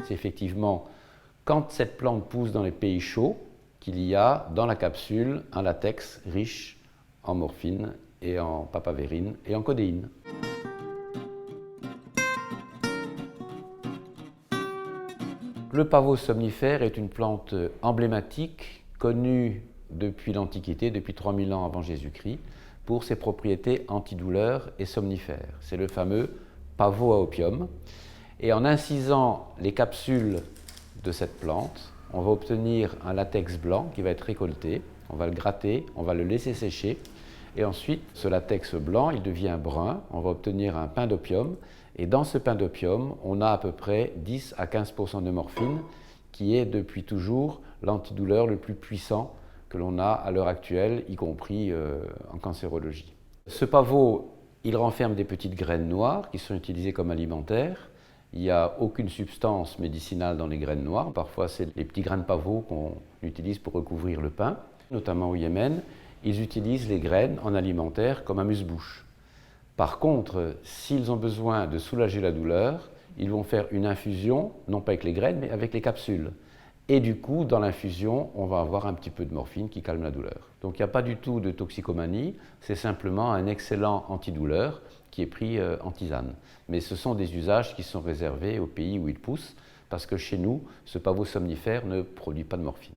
C'est effectivement quand cette plante pousse dans les pays chauds qu'il y a dans la capsule un latex riche en morphine et en papavérine et en codéine. Le pavot somnifère est une plante emblématique, connue depuis l'Antiquité, depuis 3000 ans avant Jésus-Christ, pour ses propriétés antidouleurs et somnifères. C'est le fameux pavot à opium. Et en incisant les capsules de cette plante, on va obtenir un latex blanc qui va être récolté. On va le gratter, on va le laisser sécher. Et ensuite, ce latex blanc, il devient brun. On va obtenir un pain d'opium. Et dans ce pain d'opium, on a à peu près 10 à 15% de morphine, qui est depuis toujours l'antidouleur le plus puissant que l'on a à l'heure actuelle, y compris en cancérologie. Ce pavot, il renferme des petites graines noires qui sont utilisées comme alimentaires. Il n'y a aucune substance médicinale dans les graines noires. Parfois, c'est les petits grains de pavot qu'on utilise pour recouvrir le pain. Notamment au Yémen, ils utilisent les graines en alimentaire comme amuse-bouche. Par contre, s'ils ont besoin de soulager la douleur, ils vont faire une infusion, non pas avec les graines, mais avec les capsules. Et du coup, dans l'infusion, on va avoir un petit peu de morphine qui calme la douleur. Donc il n'y a pas du tout de toxicomanie, c'est simplement un excellent antidouleur qui est pris en tisane. Mais ce sont des usages qui sont réservés aux pays où il pousse, parce que chez nous, ce pavot somnifère ne produit pas de morphine.